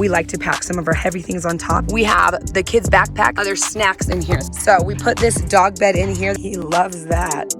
we like to pack some of our heavy things on top. We have the kids' backpack, other snacks in here. So we put this dog bed in here. He loves that.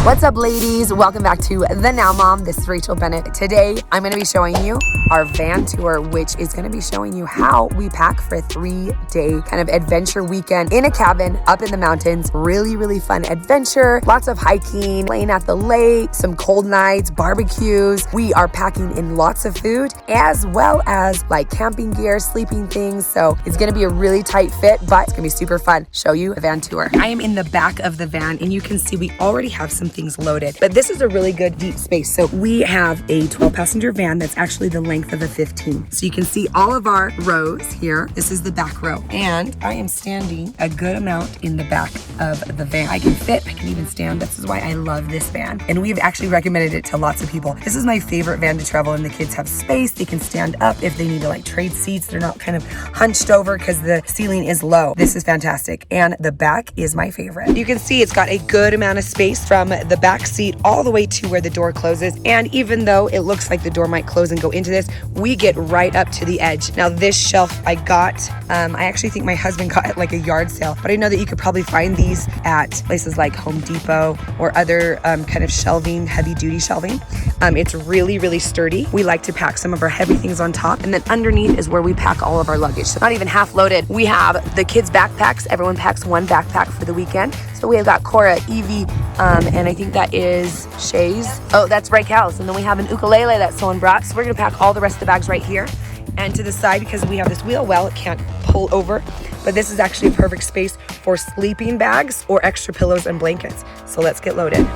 What's up, ladies? Welcome back to The Now Mom. This is Rachel Bennett. Today, I'm going to be showing you our van tour, which is going to be showing you how we pack for a 3-day kind of adventure weekend in a cabin up in the mountains. Really, really fun adventure. Lots of hiking, playing at the lake, some cold nights, barbecues. We are packing in lots of food as well as like camping gear, sleeping things. So it's going to be a really tight fit, but it's going to be super fun. Show you a van tour. I am in the back of the van and you can see we already have some things loaded, but this is a really good deep space. So we have a 12-passenger van that's actually the length of a 15. So you can see all of our rows here. This is the back row, and I am standing a good amount in the back of the van. I can fit, I can even stand. This is why I love this van, and we've actually recommended it to lots of people. This is my favorite van to travel in. The kids have space. They can stand up if they need to like trade seats. They're not kind of hunched over because the ceiling is low. This is fantastic, and the back is my favorite. You can see it's got a good amount of space from the back seat all the way to where the door closes. And even though it looks like the door might close and go into this, we get right up to the edge. Now this shelf I got, I actually think my husband got at like a yard sale, but I know that you could probably find these at places like Home Depot or other kind of shelving, heavy duty shelving. It's really, really sturdy. We like to pack some of our heavy things on top, and then underneath is where we pack all of our luggage. So not even half loaded. We have the kids' backpacks. Everyone packs one backpack for the weekend. So we have got Cora, Evie, and I think that is Shay's. Oh, that's Raquel's. And then we have an ukulele that someone brought. So we're gonna pack all the rest of the bags right here. And to the side, because we have this wheel well, it can't pull over. But this is actually a perfect space for sleeping bags or extra pillows and blankets. So let's get loaded.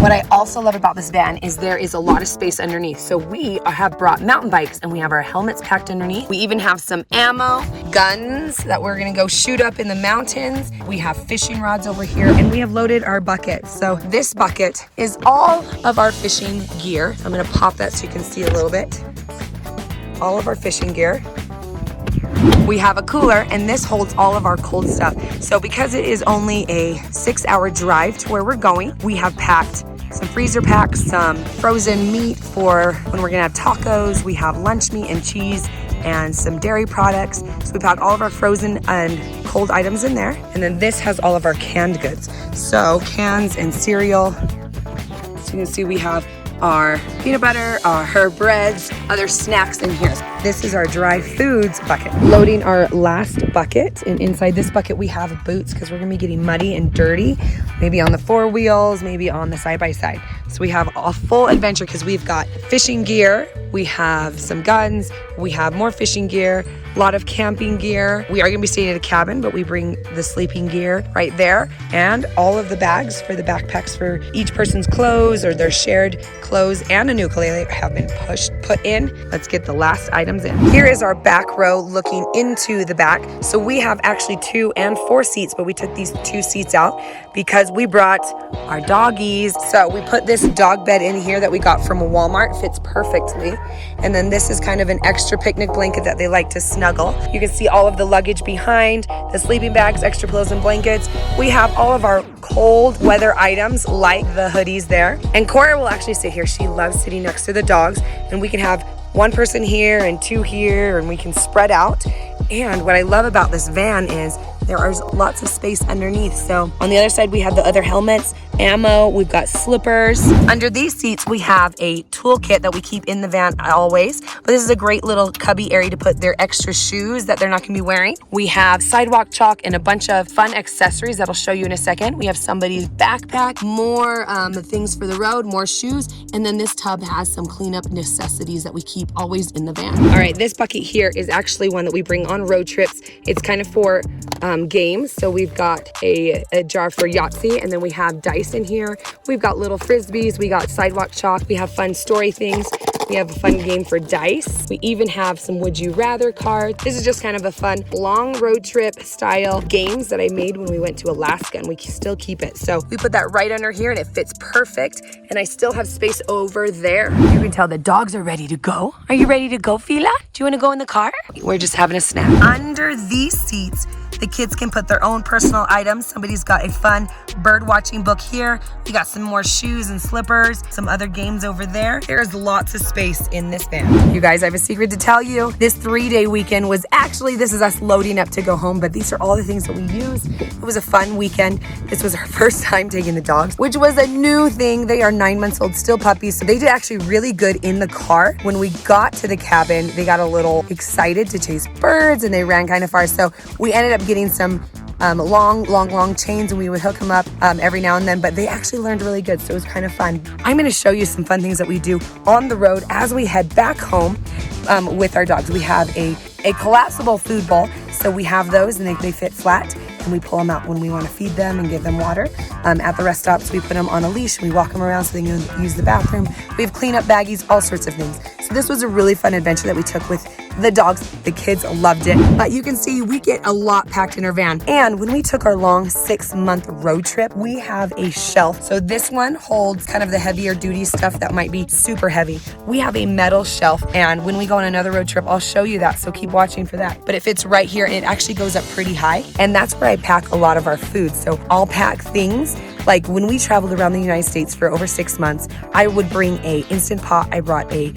What I also love about this van is there is a lot of space underneath. So we have brought mountain bikes and we have our helmets packed underneath. We even have some ammo, guns that we're gonna go shoot up in the mountains. We have fishing rods over here, and we have loaded our bucket. So this bucket is all of our fishing gear. I'm gonna pop that so you can see a little bit. All of our fishing gear. We have a cooler, and this holds all of our cold stuff. So because it is only a 6-hour drive to where we're going, we have packed some freezer packs, some frozen meat for when we're gonna have tacos. We have lunch meat and cheese and some dairy products. So we pack all of our frozen and cold items in there. And then this has all of our canned goods. So cans and cereal. So you can see we have our peanut butter, our breads, other snacks in here. This is our dry foods bucket. Loading our last bucket, and inside this bucket we have boots because we're gonna be getting muddy and dirty, maybe on the 4 wheels, maybe on the side-by-side. So we have a full adventure because we've got fishing gear, we have some guns, we have more fishing gear, a lot of camping gear. We are gonna be staying at a cabin, but we bring the sleeping gear right there, and all of the bags for the backpacks for each person's clothes or their shared clothes, and a ukulele have been put in. Let's get the last items in. Here is our back row looking into the back. So we have actually 2 and 4 seats, but we took these 2 seats out because we brought our doggies. So we put this dog bed in here that we got from Walmart. Fits perfectly. And then this is kind of an extra picnic blanket that they like to snuggle. You can see all of the luggage behind, the sleeping bags, extra pillows and blankets. We have all of our cold weather items like the hoodies there. And Cora will actually sit here. She loves sitting next to the dogs, and we can have 1 person here and 2 here, and we can spread out. And what I love about this van is there is lots of space underneath. So on the other side, we have the other helmets, ammo, we've got slippers. Under these seats, we have a toolkit that we keep in the van always. But this is a great little cubby area to put their extra shoes that they're not gonna be wearing. We have sidewalk chalk and a bunch of fun accessories that I'll show you in a second. We have somebody's backpack, more things for the road, more shoes. And then this tub has some cleanup necessities that we keep always in the van. All right, this bucket here is actually one that we bring on road trips. It's kind of for games. So we've got a jar for Yahtzee, and then we have dice in here. We've got little frisbees, we got sidewalk chalk, we have fun story things. We have a fun game for dice. We even have some Would You Rather cards. This is just kind of a fun long road trip style games that I made when we went to Alaska, and we still keep it. So we put that right under here and it fits perfect. And I still have space over there. You can tell the dogs are ready to go. Are you ready to go, Fila? Do you want to go in the car? We're just having a snack. Under these seats, the kids can put their own personal items. Somebody's got a fun bird watching book here. We got some more shoes and slippers, some other games over there. There's lots of space in this van. You guys, I have a secret to tell you. This 3-day weekend was actually, this is us loading up to go home, but these are all the things that we used. It was a fun weekend. This was our first time taking the dogs, which was a new thing. They are 9 months old, still puppies. So they did actually really good in the car. When we got to the cabin, they got a little excited to chase birds and they ran kind of far. So we ended up getting some long chains, and we would hook them up every now and then, but they actually learned really good, so it was kind of fun. I'm going to show you some fun things that we do on the road as we head back home with our dogs. We have a collapsible food bowl, so we have those, and they fit flat, and we pull them out when we want to feed them and give them water. At the rest stops, we put them on a leash, we walk them around so they can use the bathroom. We have cleanup baggies, all sorts of things. So this was a really fun adventure that we took with the dogs. The kids loved it. But you can see we get a lot packed in our van. And when we took our long 6-month road trip, we have a shelf. So this one holds kind of the heavier duty stuff that might be super heavy. We have a metal shelf, and when we go on another road trip, I'll show you that. So keep watching for that. But it fits right here, and it actually goes up pretty high. And that's where I pack a lot of our food. So I'll pack things like when we traveled around the United States for over 6 months, I would bring a Instant Pot. I brought a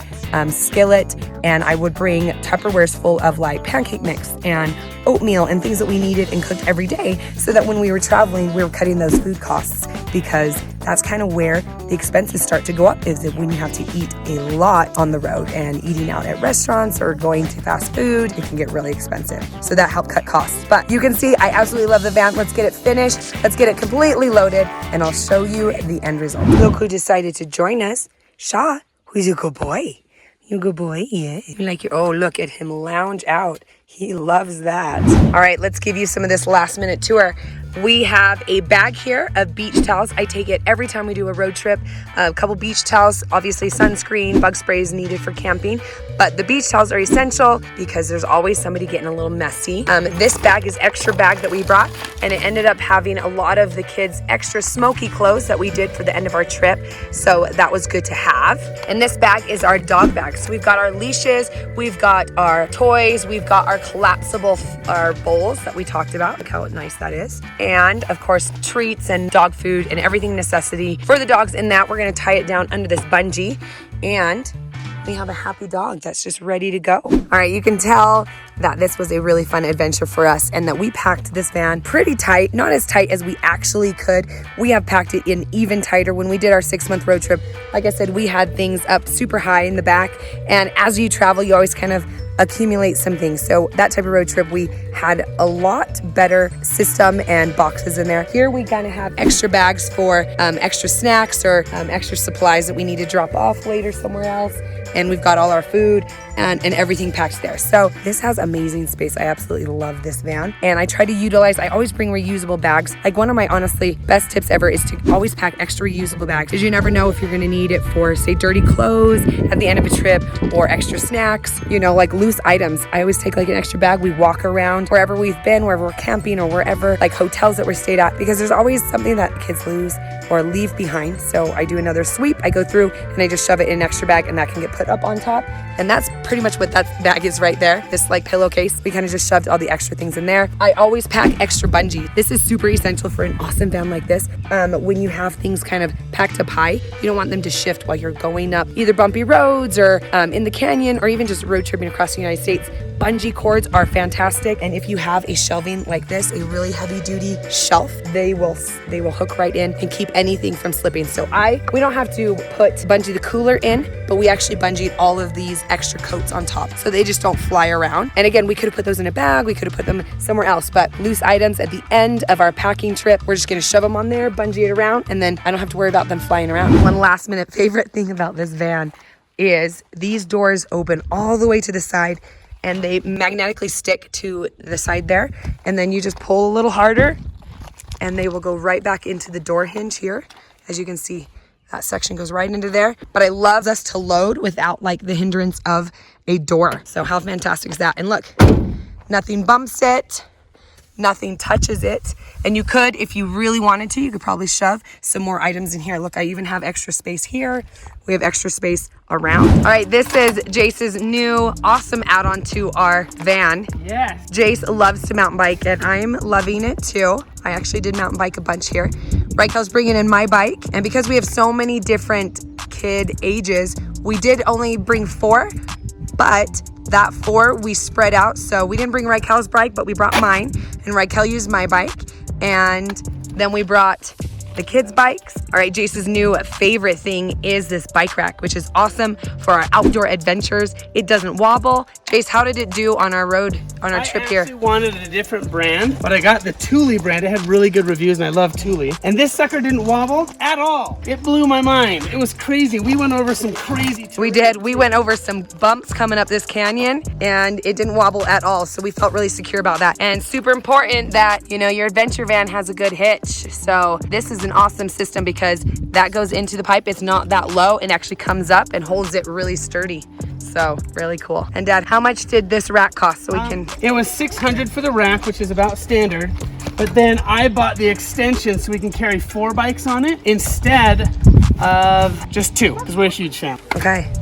skillet, and I would bring Tupperwares full of like pancake mix and oatmeal and things that we needed and cooked every day, so that when we were traveling, we were cutting those food costs, because that's kind of where the expenses start to go up, is that when you have to eat a lot on the road and eating out at restaurants or going to fast food, it can get really expensive. So that helped cut costs. But you can see I absolutely love the van. Let's get it finished. Let's get it completely loaded, and I'll show you the end result. Look who decided to join us. Shaw, who's a good boy. You good boy, yeah. You like your, oh, look at him lounge out. He loves that. All right, let's give you some of this last minute tour. We have a bag here of beach towels. I take it every time we do a road trip. A couple beach towels, obviously sunscreen, bug spray is needed for camping, but the beach towels are essential because there's always somebody getting a little messy. This bag is extra bag that we brought, and it ended up having a lot of the kids' extra smoky clothes that we did for the end of our trip, so that was good to have. And this bag is our dog bag. So we've got our leashes, we've got our toys, we've got our collapsible our bowls that we talked about. Look how nice that is. And of course, treats and dog food and everything necessity for the dogs. In that, we're going to tie it down under this bungee, and we have a happy dog that's just ready to go. All right, you can tell that this was a really fun adventure for us, and that we packed this van pretty tight, not as tight as we actually could. We have packed it in even tighter. When we did our 6-month road trip, like I said, we had things up super high in the back, and as you travel, you always kind of accumulate some things. So that type of road trip, we had a lot better system and boxes in there. Here we kind of have extra bags for extra snacks or extra supplies that we need to drop off later somewhere else. And we've got all our food and everything packed there. So this has amazing space. I absolutely love this van. And I try to utilize, I always bring reusable bags. Like one of my honestly best tips ever is to always pack extra reusable bags, because you never know if you're gonna need it for, say, dirty clothes at the end of a trip, or extra snacks, you know, like loose items. I always take like an extra bag. We walk around wherever we've been, wherever we're camping, or wherever, like hotels that we're stayed at, because there's always something that kids lose or leave behind. So I do another sweep, I go through and I just shove it in an extra bag, and that can get put up on top. And that's pretty much what that bag is right there. This like pillowcase, we kind of just shoved all the extra things in there. I always pack extra bungee. This is super essential for an awesome van like this. When you have things kind of packed up high, you don't want them to shift while you're going up either bumpy roads or in the canyon, or even just road tripping across the United States. Bungee cords are fantastic, and if you have a shelving like this, a really heavy duty shelf, they will hook right in and keep anything from slipping. So we don't have to put bungee the cooler in, but we actually bungeed all of these extra coats on top, so they just don't fly around. And again, we could have put those in a bag, we could have put them somewhere else, but loose items at the end of our packing trip, we're just gonna shove them on there, bungee it around, and then I don't have to worry about them flying around. One last minute favorite thing about this van is these doors open all the way to the side, and they magnetically stick to the side there, and then you just pull a little harder and they will go right back into the door hinge here. As you can see, That section goes right into there. But I love us to load without like the hindrance of a door. So how fantastic is that? And look, nothing bumps it. Nothing touches it. And you could, if you really wanted to, you could probably shove some more items in here. Look, I even have extra space here. We have extra space around. All right, this is Jace's new awesome add-on to our van. Yes. Jace loves to mountain bike and I'm loving it too. I actually did mountain bike a bunch here. Raquel's bringing in my bike. And because we have so many different kid ages, we did only bring 4, but that 4 we spread out. So we didn't bring Raquel's bike, but we brought mine, and Raquel used my bike. And then we brought the kids' bikes. All right, Jace's new favorite thing is this bike rack, which is awesome for our outdoor adventures. It doesn't wobble. Jace, how did it do on our road, on our trip here? I actually wanted a different brand, but I got the Thule brand. It had really good reviews, and I love Thule. And this sucker didn't wobble at all. It blew my mind. It was crazy. We went over some crazy terrain. We did. We went over some bumps coming up this canyon, and it didn't wobble at all. So we felt really secure about that. And super important that, you know, your adventure van has a good hitch. So this is an awesome system because that goes into the pipe. It's not that low and actually comes up and holds it really sturdy. So really cool. And Dad, how much did this rack cost so we can? It was $600 for the rack, which is about standard. But then I bought the extension so we can carry 4 bikes on it instead of just 2, because we're a huge fan. Okay.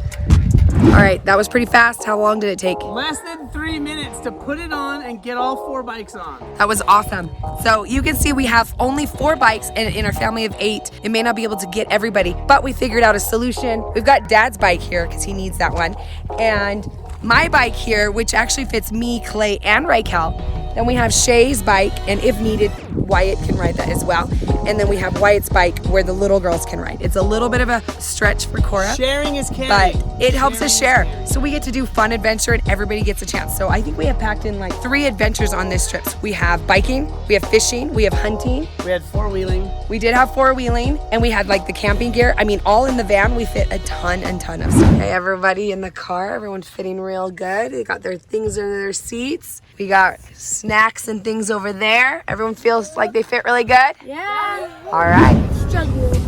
All right, that was pretty fast. How long did it take? Less than 3 minutes to put it on and get all 4 bikes on. That was awesome. So you can see we have only 4 bikes in our family of 8. It may not be able to get everybody, but we figured out a solution. We've got Dad's bike here because he needs that one. And my bike here, which actually fits me, Clay, and Raquel. Then we have Shay's bike, and if needed, Wyatt can ride that as well. And then we have Wyatt's bike where the little girls can ride. It's a little bit of a stretch for Cora. Sharing is caring. But it helps us share. So we get to do fun adventure and everybody gets a chance. So I think we have packed in like 3 adventures on this trip. We have biking, we have fishing, we have hunting. We had 4-wheeling. We did have 4-wheeling, and we had like the camping gear. I mean, all in the van, we fit a ton of stuff. Hey, everybody in the car, everyone's fitting real good. They got their things under their seats. We got snacks and things over there. Everyone feels like they fit really good? Yeah. All right. Struggle. Would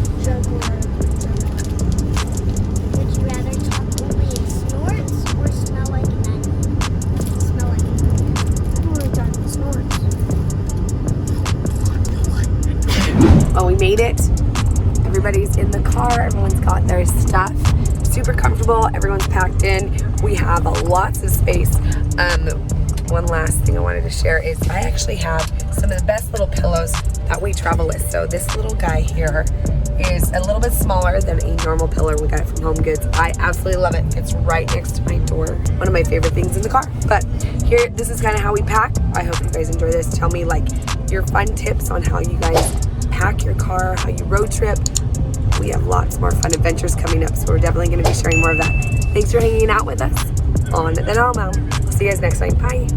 you rather talk only in snorts or smell like an onion? Smell like an onion. Or talk snorts. Well, we made it. Everybody's in the car. Everyone's got their stuff. Super comfortable. Everyone's packed in. We have lots of space. One last thing I wanted to share is I actually have some of the best little pillows that we travel with. So this little guy here is a little bit smaller than a normal pillow. We got it from Home Goods. I absolutely love it. It's right next to my door. One of my favorite things in the car. But here, this is kind of how we pack. I hope you guys enjoy this. Tell me like your fun tips on how you guys pack your car, how you road trip. We have lots more fun adventures coming up, so we're definitely going to be sharing more of that. Thanks for hanging out with us on The Now Mom. See you guys next time. Bye.